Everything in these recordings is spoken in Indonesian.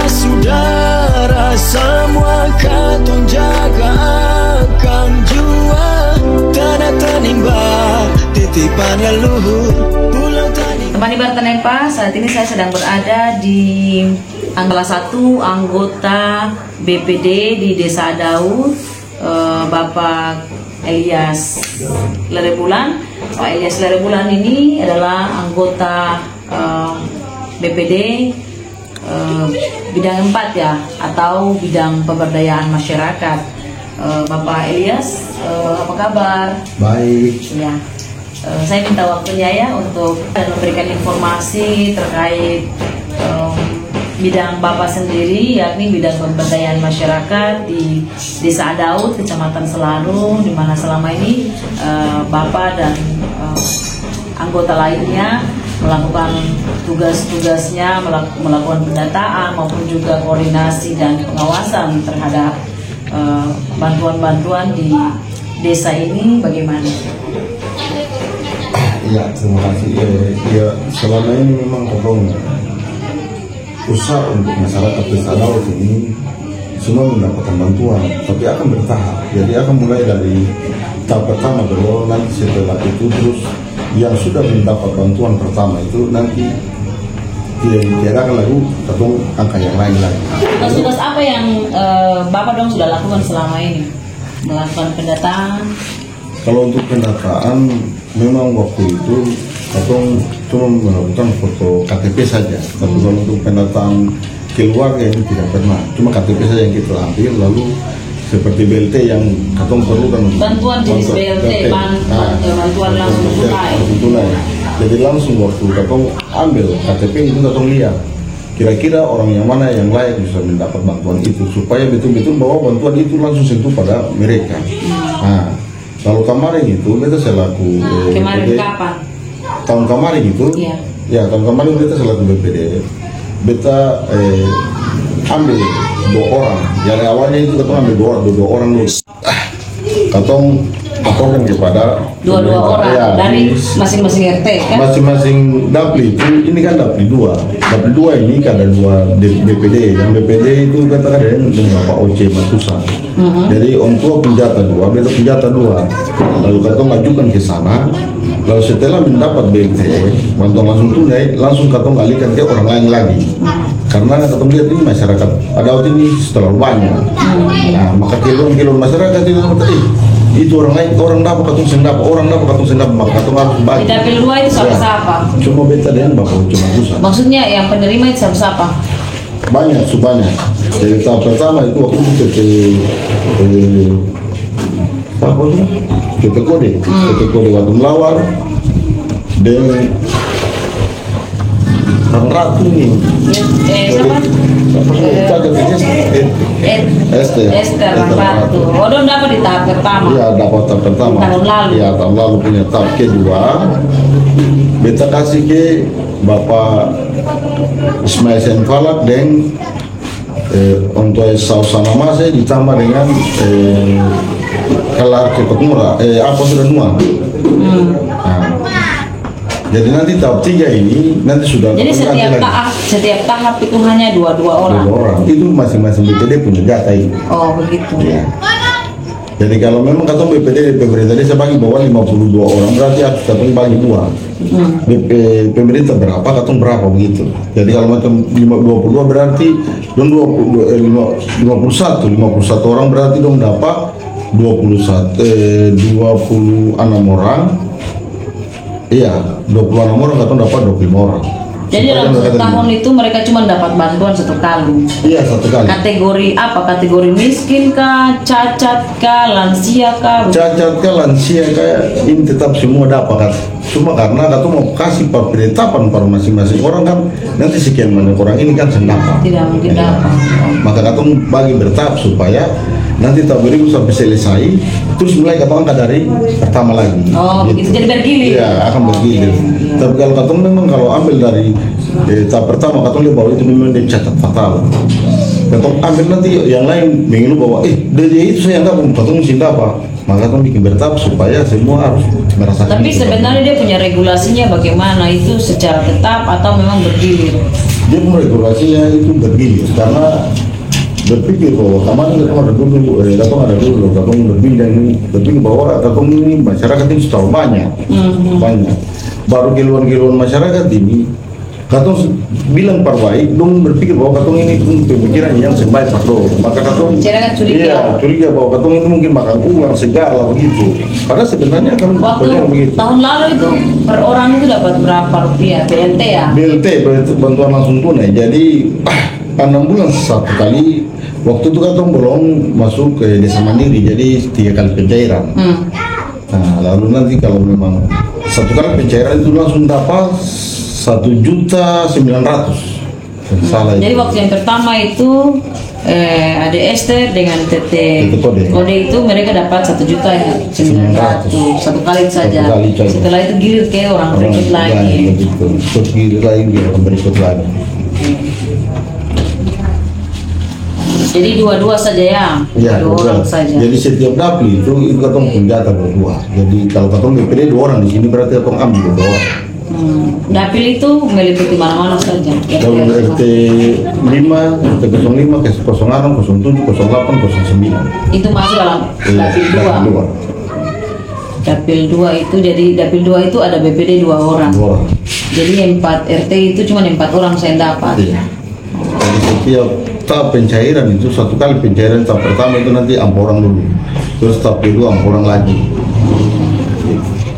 saudara semua katong jaga akan jua tanah tanimba titipan leluhur pulau tanimba. Teman Ibartanepa, saat ini saya sedang berada di salah satu anggota BPD di Desa Daud, Bapak Elias Lerebulan. Pak Elias Lerebulan ini adalah anggota BPD bidang 4 ya, atau bidang pemberdayaan masyarakat. Bapak Elias, apa kabar? Baik. Ya, saya minta waktunya ya untuk memberikan informasi terkait bidang Bapak sendiri, yakni bidang pemberdayaan masyarakat di Desa Daud, Kecamatan Selarung, di mana selama ini Bapak dan anggota lainnya melakukan tugas-tugasnya, melakukan pendataan maupun juga koordinasi dan pengawasan terhadap bantuan-bantuan di desa ini. Bagaimana? Ya, terima kasih. Ya, selama ini memang potong usaha untuk masyarakat Desa Daud ini semua mendapatkan bantuan, tapi akan bertahap. Jadi akan mulai dari tahap pertama dulu, nanti setelah itu terus yang sudah mendapat bantuan pertama itu nanti tidak dikirakan lagi atau angka yang lain lagi. Tugas apa yang Bapak dong sudah lakukan selama ini? Melakukan pendataan? Kalau untuk pendataan memang waktu itu atau cuma melakukan foto KTP saja. Tapi kalau untuk pendataan keluarga ini tidak pernah. Cuma KTP saja yang kita ambil, lalu seperti BLT yang katong perlukan. Bantuan jenis BLT, bantuan langsung tunai. Jadi langsung waktu katong ambil KTP itu katong lihat kira-kira orang yang mana yang layak bisa mendapat bantuan itu, supaya betul-betul bahwa bantuan itu langsung sentuh pada mereka. Nah, lalu kemarin itu kita selaku kemarin BPD, kapan? tahun kemarin itu, ya tahun kemarin kita selaku BPD, kita ambil 2 orang. Yang awalnya itu kita ambil dua orang dulu. Katong laporkan kepada dua orang ya, dari masing-masing RT kan? Masing-masing dapli itu, ini kan dapli 2. Dapli 2 ini kan ada 2 BPD. Yang BPD itu katakan dengan Bapak Oce Matusan. Jadi untuk penjata 2, beta penjata 2. Lalu katong ajukan ke sana. Lalu setelah mendapat BLT, bantuan langsung tunai, langsung katong alihkan ke orang lain lagi. Karena katong lihat ini masyarakat Daud ini terlalu banyak. Nah, maka kilon masyarakat itu orang lain, orang dapat katong sendap, orang dapat katong sendap, maka katong harus bagi. Di dapil 2 itu siapa-siapa? Cuma beta dengan Bapak cuma pusat. Maksudnya yang penerima itu siapa-siapa? Banyak, sebanyak. Jadi tahap pertama itu waktu itu PT Kode Watu Melawar dengan Kang Ratu ini. Siapa? Esther Ratu. Oh, dong dapat di tahap pertama. Iya, dapat tahap pertama. Tahun lalu. Iya, tahun lalu punya tahap kedua. Beta kasih ke Bapak Ismail Senfalak dan untuk Sausana Mase ditambah dengan Kelar Cepet Murah, apa sudah nuang. Nah, jadi nanti tahap 3 ini nanti sudah. Jadi setiap tahap itu hanya 2 orang. 2 orang. Itu masing-masing BPD punya data itu. Oh begitu. Ya. Jadi kalau memang katong BPD pemerintah desa bagi bawah 52 orang, berarti harus katong bagi 2. Pemerintah berapa, katong berapa begitu. Jadi kalau macam 22 berarti dong 51 orang berarti dong dapat 26 orang. Iya, 26 orang katong dapat 25 orang. Jadi dalam setahun itu mereka cuma dapat bantuan 1 kali. Iya, 1 kali. Kategori apa? Kategori miskin kah, cacat kah, lansia kah? Cacat kah, lansia kah, ini tetap semua dapat. Cuma karena katong mau kasih penetapan per masing-masing orang kan, nanti sekian banyak orang ini kan sendapat. Tidak mungkin dapat. Maka katong bagi bertahap supaya nanti tahap berikut sampai selesai, terus mulai katong angkat dari pertama lagi. Oh begitu, jadi bergilir. Iya, akan bergilir. Tapi kalau katong memang kalau ambil dari tahap pertama, katong lihat bahwa itu memang dia cacat fatal. Katong ambil nanti yang lain mengeluh bahwa dari itu saya dapat, katong mesti dapat. Maka katong bikin bertahap supaya semua harus merasakan. Tapi sebenarnya dia punya regulasinya bagaimana, itu secara tetap atau memang bergilir? Dia regulasinya itu begini karena berpikir bahwa kemarin katong ada dulu katong berpikir bahwa katong ini masyarakat ini sudah banyak baru keluhan masyarakat ini katong bilang perbaik dong berpikir bahwa katong ini pemikiran yang sebaik patro maka katong curiga bahwa katong ini mungkin makan uang segala begitu padahal sebenarnya kan waktu tahun lalu itu per orang itu dapat berapa rupiah BLT ya? BLT bantuan langsung tunai jadi 6 bulan satu kali waktu itu katong belum masuk ke desa mandiri jadi 3 kali pencairan nah lalu nanti kalau memang satu kali pencairan itu langsung dapat 1.900.000 salah jadi itu. waktu yang pertama itu ada Esther dengan Tete Kode itu mereka dapat 1.900.000 satu kali saja setelah itu gilir ke orang berikut lagi terus gilir lagi orang berikut lagi jadi dua saja ya, dua orang saja. Jadi setiap dapil itu katong senjata berdua. Jadi kalau katong BPD 2 orang di sini berarti katong ambil 2 orang. Dapil itu meliputi mana-mana saja. Kalau RT 5, RT 05, 06, 07, 08, 09. Itu masuk dalam dapil 2. Dapil 2 itu jadi dapil 2 itu ada BPD 2 orang. Jadi 4 RT itu cuma 4 orang saya dapat. Iya. Jadi setiap tahap pencairan itu satu kali pencairan tahap pertama itu nanti 4 orang dulu. Terus tahap kedua 4 orang lagi.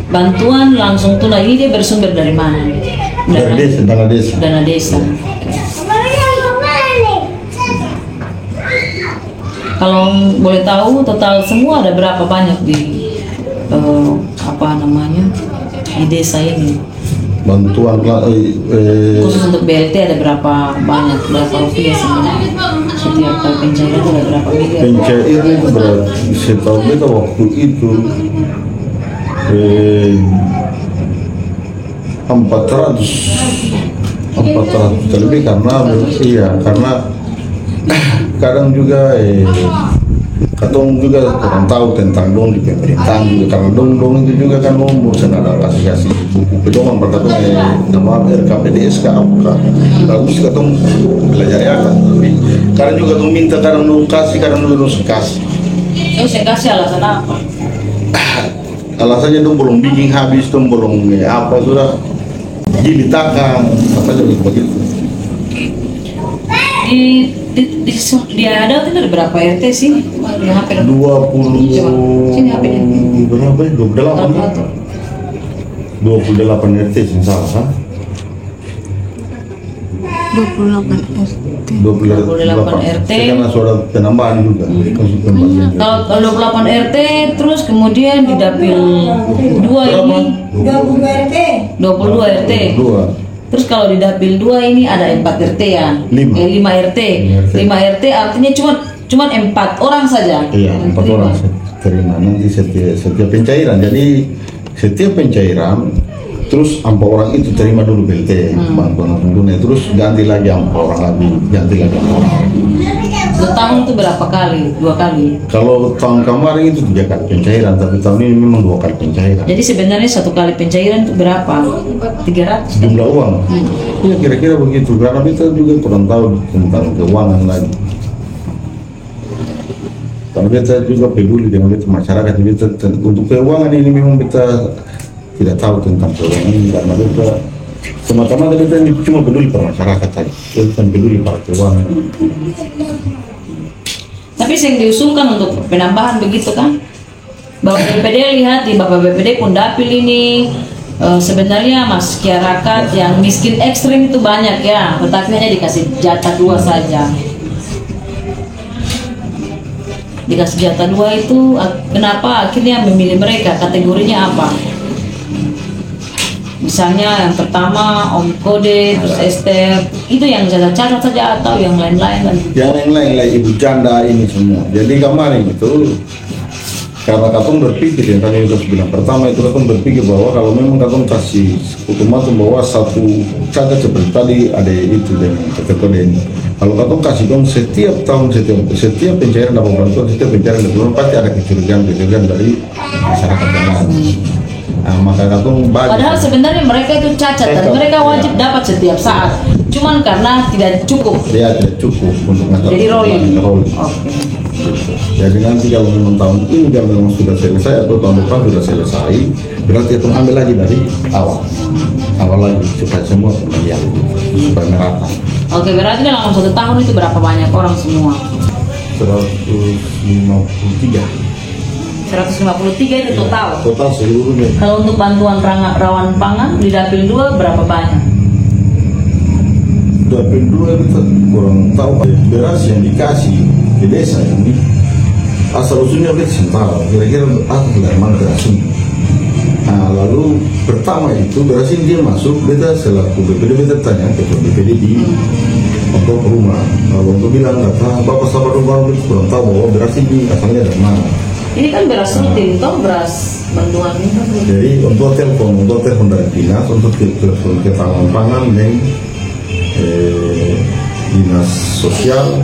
Bantuan langsung tunai ini dia bersumber dari mana? Dana desa. Kalau boleh tahu total semua ada berapa banyak di di desa ini? Bantuan khusus untuk BLT ada berapa banyak, berapa rupiah sebenarnya setiap kali pencairan ada berapa miliar? Pencairan itu berarti setahu beta waktu itu 400 lebih karena kadang juga katong juga kurang tahu tentang dong di pemerintahan juga karena dong itu juga kan mau senada kasih buku pedoman berkatong nama RKPDS apa lalu katong belajar ya kan tapi kadang juga dong minta kadang dong kasih kadang dong kasih saya kasih alasan apa? Alasannya dong belum bikin habis dong belum apa sudah jilid takang apa jadi begitu di ada itu ada berapa RT sih? Hampir 20 sini HP-nya. berapa ya? 28 RT sih salah kan? 28 RT karena suara penambahan juga kalau 28 RT terus kemudian di dapil 2 ini 22 RT terus kalau di dapil 2 ini ada 4 RT ya 5 RT 5 RT artinya cuma 4 orang saja iya 4 orang terima nanti setiap pencairan jadi setiap pencairan terus 4 orang itu terima dulu BLT bantuan langsung tunai terus ganti lagi 4 orang lagi ganti lagi 4 orang setahun itu berapa kali? 2 kali? Kalau tahun kemarin itu 3 kali pencairan tapi tahun ini memang 2 kali pencairan jadi sebenarnya 1 kali pencairan itu berapa? 300? jumlah uang ya kira-kira begitu karena kita juga kurang tahu tentang keuangan lagi karena kita juga peduli dengan masyarakat kita untuk keuangan ini memang kita tidak tahu tentang keuangan ini karena kita semata-mata kita cuma peduli pada masyarakat saja kita peduli pada keuangan tapi yang diusulkan untuk penambahan begitu kan Bapak BPD lihat di Bapak BPD pun dapil ini sebenarnya masyarakat yang miskin ekstrim itu banyak ya tetapi hanya dikasih jatah 2 saja dikasih jatah 2 itu kenapa akhirnya memilih mereka kategorinya apa? Misalnya yang pertama Om Kode, terus Esther, itu yang cacat saja atau yang lain-lain? Yang lain-lain Ibu Canda ini semua. Jadi kemarin itu karena katong berpikir yang tadi sudah bilang pertama itu katong berpikir bahwa kalau memang katong kasih ultimatum bahwa satu cacat seperti tadi ada itu dengan Kode ini. Kalau katong kasih dong setiap tahun setiap pencairan dapat bantuan setiap pencairan dapat pasti ada kecurigaan dari masyarakat yang lain. Nah, maka katong padahal sebenarnya mereka itu cacat dan mereka wajib dapat setiap saat cuman karena tidak cukup. Dia tidak cukup untuk mengatur. Jadi rolling. Rolling. Oke. Jadi nanti kalau memang tahun ini kalau memang sudah selesai atau tahun depan sudah selesai, berarti itu ambil lagi dari awal lagi supaya semua kemudian supaya merata. Oke, berarti dalam 1 tahun itu berapa banyak orang semua? 153. 153 itu total. Total seluruhnya. Kalau untuk bantuan rawan pangan di Dapil 2 berapa banyak? Dapil 2 kita kurang tahu beras yang dikasih ke desa ini asal usulnya beta sentral, kira-kira asal dari mana beras ini. Nah, lalu pertama itu beras ini dia masuk, beta selaku BPD beta tanya ke BPD di untuk rumah. Kalau untuk bilang kata bapak sabar dulu, kurang tahu bahwa beras ini asalnya dari mana. Ini kan beras rutin, toh beras bantuan itu. Jadi untuk telepon dari dinas, untuk telepon ketahanan pangan dan dinas sosial,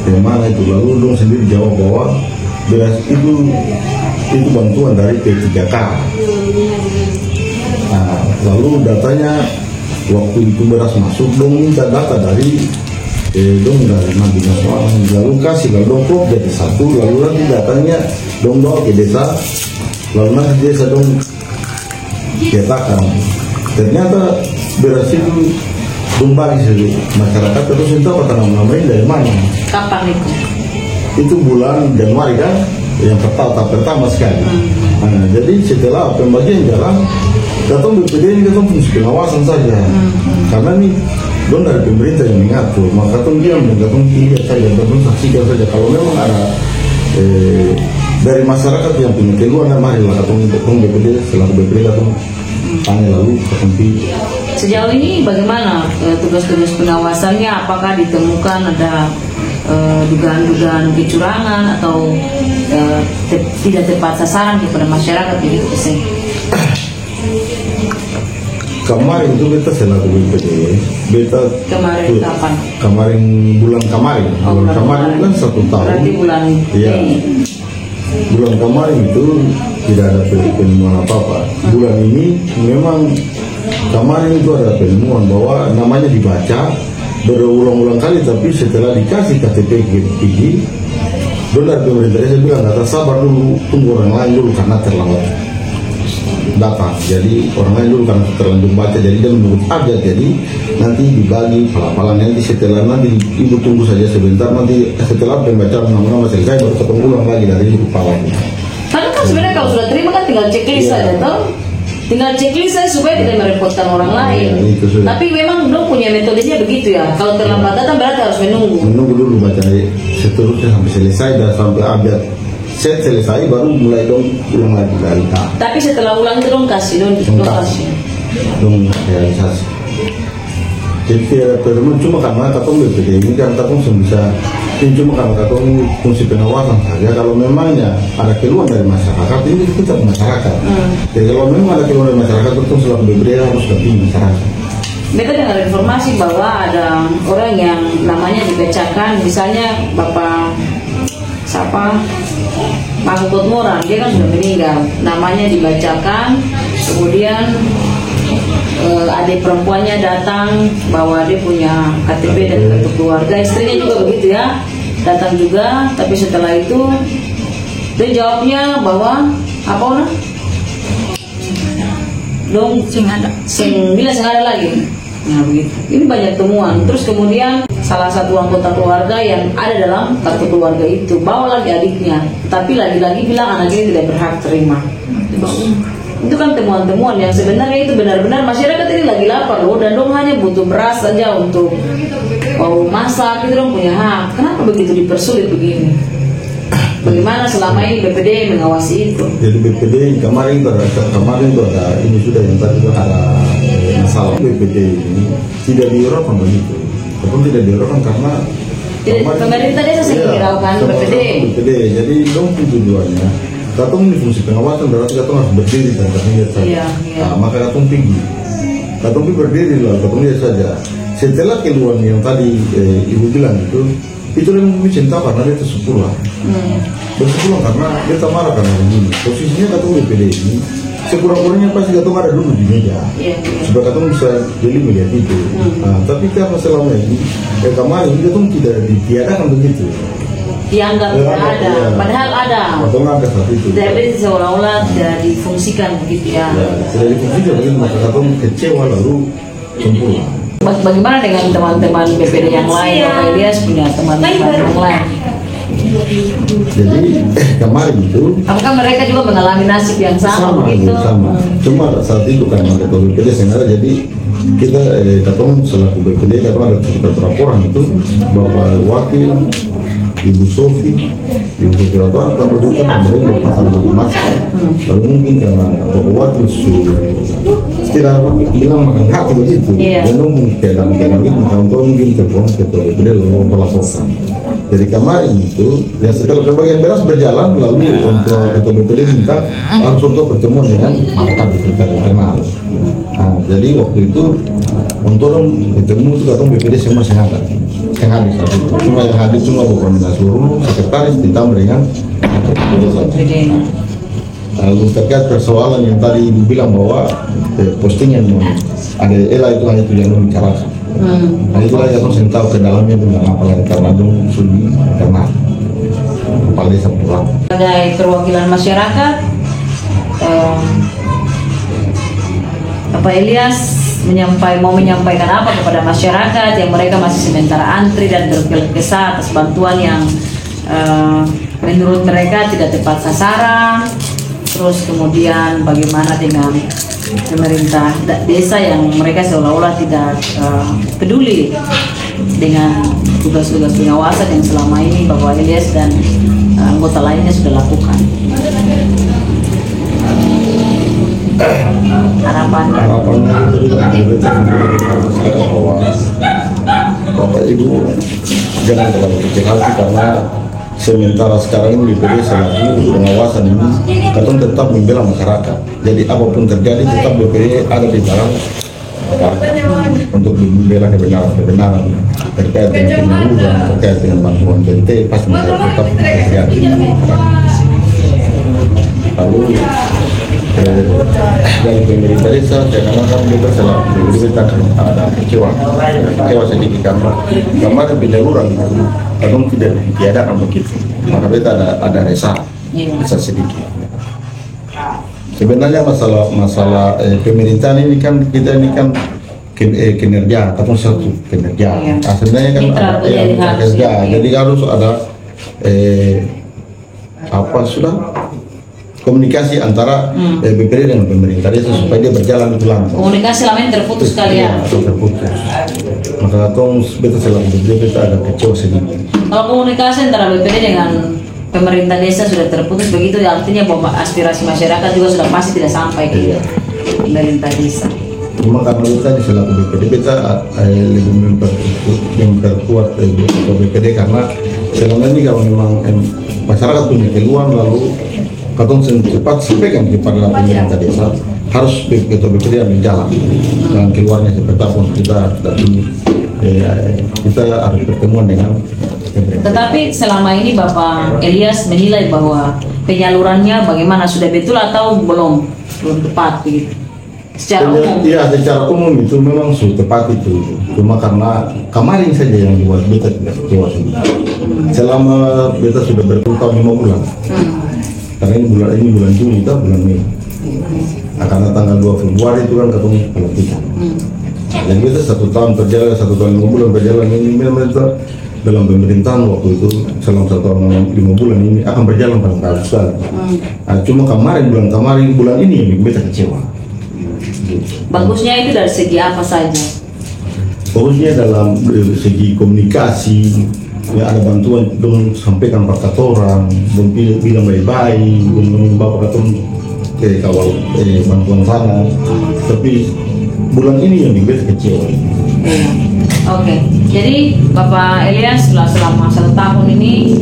bagaimana itu lalu dong sendiri jawab bahwa beras itu bantuan dari P3K. Nah, lalu datanya waktu itu beras masuk, dong minta data dari dari dinas pangan, lalu kasih lalu dong klop jadi satu, lalu nanti datanya dong bawa ke desa, lalu nanti desa dong cetakan. Ternyata beras itu dong bagi masyarakat terus entah apa nama-namanya dari mana. Kapan itu? Itu bulan Januari kan, yang pertama sekali. Nah, jadi setelah pembagian jalan, datang BPD ini datang fungsi pengawasan saja. Karena nih don dari pemerintah yang mengatur, maka datang diam, datang lihat saja, datang saksikan saja. Kalau memang ada dari masyarakat yang punya keluhan, marilah datang BPD, selaku BPD datang tanya lalu datang. Sejauh ini bagaimana tugas-tugas pengawasannya? Apakah ditemukan ada dugaan-dugaan kecurangan atau tidak tepat sasaran kepada masyarakat begitu sih? Kemarin itu beta selaku BPD, beta kemarin kapan? Kemarin bulan kemarin, bulan kemarin kan 1 tahun. Berarti bulan iya. Bulan kemarin itu tidak ada penemuan apa-apa. Bulan ini memang kemarin itu ada penemuan bahwa namanya dibaca berulang-ulang kali, tapi setelah dikasih KTP gigi, dari pemerintah saya bilang kata sabar dulu, tunggu orang lain dulu karena terlambat data. Jadi orang lain dulu karena terlanjur baca, jadi dia menurut aja, jadi nanti dibagi pala-pala, nanti setelah nanti ibu tunggu saja sebentar, nanti setelah pembacaan nama-nama selesai baru ketemu ulang lagi dari ibu pala. Karena kan sebenarnya kalau sudah terima kan tinggal checklist saja toh. Tinggal checklist saya supaya tidak merepotkan orang lain. Tapi memang dong punya metodenya begitu ya. Kalau terlambat datang berarti harus menunggu. Menunggu dulu baca seterusnya sampai selesai dan sampai update set selesai baru mulai dong ulang lagi dari A. Tapi setelah ulang itu dong kasih dong realisasi. Jadi tidak teman cuma karena katong BPD ini kan katong bisa ini cuma karena katong fungsi pengawasan saja. Kalau memangnya ada keluhan dari masyarakat ini kita masyarakat. Jadi kalau memang ada keluhan dari masyarakat tentu selaku BPD harus dampingi masyarakat. Mereka dengar informasi bahwa ada orang yang namanya dibacakan, misalnya Bapak siapa? Mahfud Moran, dia kan sudah meninggal, namanya dibacakan, kemudian adik perempuannya datang bahwa dia punya KTP dan kartu keluarga, istrinya juga begitu ya, datang juga, tapi setelah itu dia jawabnya bahwa apa orang? Dong sing ada lagi. Nah begitu. Ini banyak temuan. Terus kemudian salah satu anggota keluarga yang ada dalam kartu keluarga itu bawa lagi adiknya, tapi lagi-lagi bilang anaknya tidak berhak terima. Itu kan temuan-temuan yang sebenarnya itu benar-benar masyarakat ini lagi lapar loh, dan dong hanya butuh beras saja untuk mau masak, itu dong punya hak. Kenapa begitu dipersulit begini? Bagaimana selama ini BPD mengawasi itu? Jadi BPD kemarin itu ada ini sudah yang tadi itu ada masalah BPD ini tidak diurahkan begitu, ataupun tidak diurahkan karena pemerintah desa sendiri diraukan BPD. Jadi dong tujuannya katong ini fungsi pengawasan berarti katong harus berdiri dan lihat saja. Nah, maka katong pergi berdiri lah, katong lihat saja. Setelah keluhan yang tadi ibu bilang itu memang cinta karena dia tersupulah. Bersupulah karena dia marah karena begini. Posisinya katong BPD ini sekurang-kurangnya pasti katong ada dulu di meja supaya katong bisa jeli melihat itu. Nah, tapi karena selama ini kemarin katong tidak ditiadakan begitu. Dianggap tidak ada, padahal ada. Katong ada saat itu. Tapi seolah-olah tidak difungsikan begitu ya. Tidak difungsikan begitu, maka katong kecewa lalu sempurna. Bagaimana dengan teman-teman BPD yang lain? Bapak Ilyas punya teman-teman yang lain. Jadi kemarin itu apakah mereka juga mengalami nasib yang sama begitu? Sama. Cuma saat itu kan ketua BPD sengaja, jadi kita katong selaku BPD katong ada beberapa orang itu, Bapak Wakil, Ibu Sofi atau apa berduka mereka berpasang masuk. Lalu mungkin karena Bapak Wakil tidak bilang makan hati begitu, dan mungkin dalam itu mungkin ketua BPD lalu melaporkan. Jadi kemarin itu, ya setelah sebagian beras berjalan, lalu untuk ketua BPD minta harus untuk pertemuan dengan maktab di internal. Nah, jadi waktu itu untuk ketemu itu katong BPD semua sengaja hadir saat itu. Cuma yang hadir cuma Bapak seluruh sekretaris ditambah dengan BPD. Lalu terkait persoalan yang tadi Ibu bilang bahwa postingan ada Ela itu hanya tujuan membicarakan. Nah itulah yang harus tahu ke dalamnya dengan apalagi karena dong sulit karena kepala desa pulang. Sebagai perwakilan masyarakat, Bapak Ilyas mau menyampaikan apa kepada masyarakat yang mereka masih sementara antri dan berkeluh kesah atas bantuan yang menurut mereka tidak tepat sasaran. Terus kemudian bagaimana dengan pemerintah desa yang mereka seolah-olah tidak peduli dengan tugas-tugas pengawasan yang selama ini Bapak Ilyas dan anggota lainnya sudah lakukan. Harapannya bahwa Bapak Ibu jangan terlalu kecil hati karena sementara sekarang ini BPD selaku pengawasan ini katong tetap membela masyarakat. Jadi apapun terjadi tetap BPD ada di dalam untuk membela kebenaran terkait dengan penyaluran, terkait dengan bantuan BNT pasti tetap terjadi. Lalu dari pemerintah desa saya katakan kita selalu kita ada kecewa sedikit karena kemarin penyaluran itu kadang tidak ditiadakan begitu, maka kita ada resah sedikit. Sebenarnya masalah pemerintahan ini kan kita ini kan kinerja, atau satu kinerja. Sebenarnya kan ada yang kerja, jadi harus ada komunikasi antara BPD dengan pemerintah desa supaya dia berjalan itu langsung. Komunikasi lama ini terputus sekali ya. Terputus. Maka kita selalu BPD kita ada kecewa sedikit. Kalau komunikasi antara BPD dengan pemerintah desa sudah terputus begitu, artinya bahwa aspirasi masyarakat juga sudah pasti tidak sampai ke pemerintah desa. Cuma karena kita di selaku BPD kita lebih memperkuat BPD karena selama ini kalau memang masyarakat punya keluhan lalu katong cepat sampaikan kepada pemerintah desa harus ketua BPD yang berjalan dan keluarnya seperti apa kita harus pertemuan dengan pemerintah. Tetapi selama ini Bapak Ilyas menilai bahwa penyalurannya bagaimana, sudah betul atau belum tepat begitu? Secara umum? Iya, secara umum itu memang sudah tepat itu. Cuma karena kemarin saja yang dibuat beta tidak kecewa sedikit. Selama beta sudah bertahun 5 bulan. Karena ini bulan Juni itu bulan Mei. Nah, karena tanggal 2 Februari itu kan ketemu pelantikan. Jadi kita 1 tahun berjalan, 1 tahun 5 bulan berjalan ini memang dalam pemerintahan waktu itu selama 1 tahun 5 bulan ini akan berjalan bagus sekali. Nah, cuma bulan ini yang kita kecewa. Bagusnya itu dari segi apa saja? Bagusnya dalam segi komunikasi, ya ada bantuan dong sampaikan pak orang, dong bilang baik-baik, dong bapak katong kawal bantuan sana. Tapi bulan ini yang dibuat kecewa. Oke, jadi Bapak Ilyas selama 1 tahun ini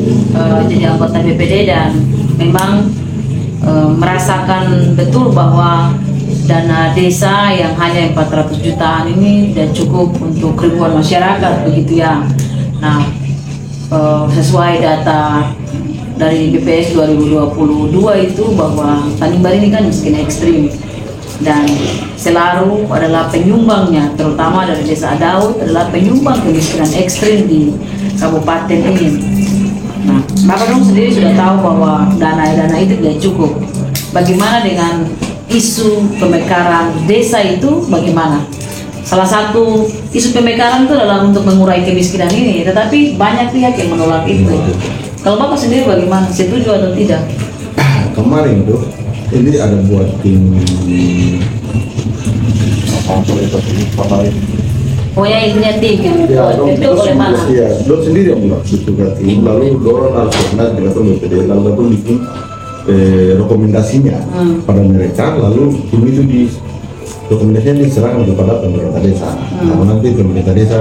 jadi anggota BPD dan memang merasakan betul bahwa dana desa yang hanya 400 jutaan ini dan cukup untuk ribuan masyarakat begitu ya. Nah, sesuai data dari BPS 2022 itu bahwa Tanimbar ini kan miskin ekstrim dan selalu adalah penyumbangnya, terutama dari Desa Daud adalah penyumbang kemiskinan ekstrim di kabupaten ini. Nah, Bapak dong sendiri sudah tahu bahwa dana itu tidak cukup. Bagaimana dengan isu pemekaran desa itu? Bagaimana? Salah satu isu pemekaran itu adalah untuk mengurangi kemiskinan ini, tetapi banyak pihak yang menolak itu. Kalau Bapak sendiri bagaimana? Setuju atau tidak? Kemarin tuh ini ada buat tim Pokoknya intinya tim ya, itu oleh mana? Ya, dong sendiri yang bilang itu ke tim, lalu dorong harus koordinasi dengan tim BPD, lalu satu bikin rekomendasinya pada mereka, lalu tim itu di rekomendasinya diserahkan kepada pemerintah desa. Lalu nanti pemerintah desa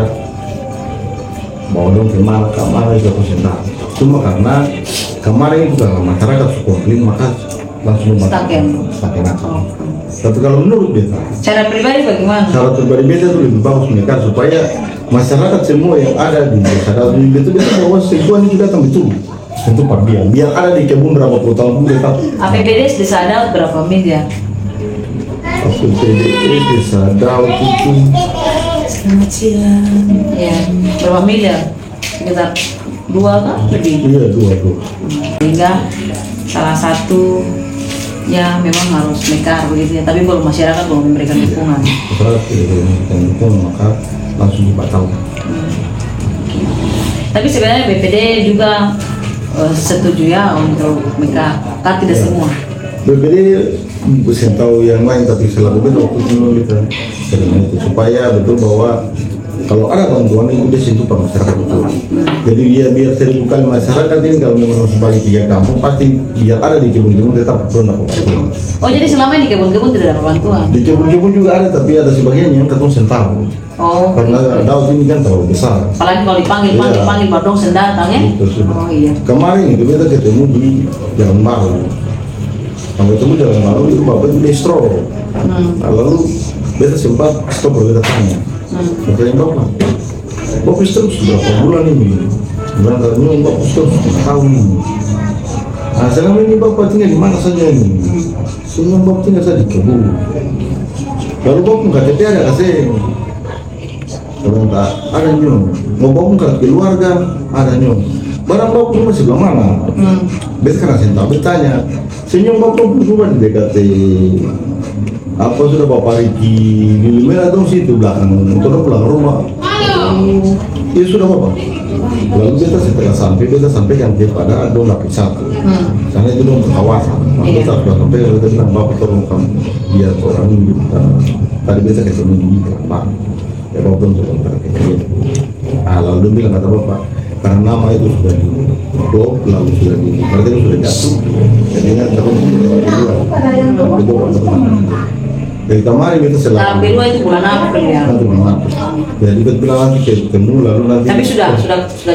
mau dong kemana itu konsentrasi. Cuma karena kemarin itu karena masyarakat komplain maka langsung Staken. Tapi kalau menurut beta, Cara pribadi bagaimana? cara pribadi beta itu lebih bagus mereka supaya masyarakat semua yang ada di desa itu betul-betul bahwa sesuatu ini datang betul untuk biar ada di kebun berapa puluh tahun pun tetap. APBD Desa Daud berapa miliar? APBD Desa Daud itu Ya, berapa miliar? Sekitar 2 kan? Lebih. iya dua. Sehingga salah satu ya memang harus mekar begitu ya, tapi kalau masyarakat belum memberikan dukungan. Masyarakat tidak itu maka langsung dibatalkan. Tapi sebenarnya BPD juga setuju ya untuk mekar, kan tidak semua. BPD bisa tahu yang lain tapi selalu betul kita itu supaya betul bahwa kalau ada bantuan itu dia sentuh pada masyarakat betul. Jadi biar terbuka masyarakat ini kalau memang sebagai 3 kampung pasti biar ada di kebun-kebun tetap betul. Oh jadi selama ini di kebun-kebun tidak ada bantuan? Di kebun-kebun juga ada tapi ada sebagian yang ketemu sental. Oh. Karena Daud ini kan terlalu besar. Apalagi kalau dipanggil badong sendatang ya? Oh iya. Kemarin itu kita ketemu di Jalan Baru. Kalau ketemu Jalan Baru itu bapak itu distro. Nah, lalu beta sempat stop beta tanya. Katanya bapak terus berapa bulan ini? Bilang katanya bapak terus tahun ini. Nah selama ini bapak tinggal di mana saja ini? Semua bapak tinggal saja di kebun. Lalu bapak KTP ada kasih. Kalau tak ada nyong, mau bawa ke keluarga ada nyong. Barang bawa rumah sebelah mana? Beta karena saya tak bertanya. Senyum bawa rumah di dekat apa sudah bapak Riki di merah dong situ belakang, motor pulang rumah. Iya sudah bapak. Lalu beta setelah sampaikan kepada dong lapis 1. Karena itu dong kawasan. Beta sudah sampai beta bilang bapak tolong kamu biar orang ini tadi beta ketemu di Pak. Ya bapak untuk kejadian. Nah lalu dia bilang kata bapak karena nama itu sudah di blok lalu sudah di berarti itu sudah jatuh jadi kan terus dari kemarin itu selalu Dalam kedua itu bulan apa ya? nanti bulan apa jadi kita bilang nanti ketemu lalu nanti Tapi sudah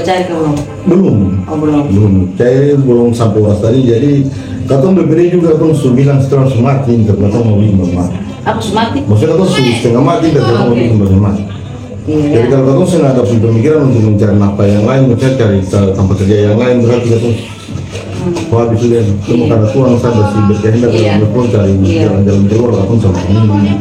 cari ke belum? belum Oh belum. cair belum sampai was tadi jadi katong BPD juga katong bilang setelah mati katong mau bikin mati Aku mati. maksudnya katong setengah mati dan katong mau bikin mati. Iya. Jadi kalau katong sudah ada pemikiran untuk mencari nafkah yang lain, mencari tempat kerja yang lain, berarti katong wah habis itu karena Tuhan saya bersih berkehendak dalam berpun cari jalan-jalan keluar katong sama ini.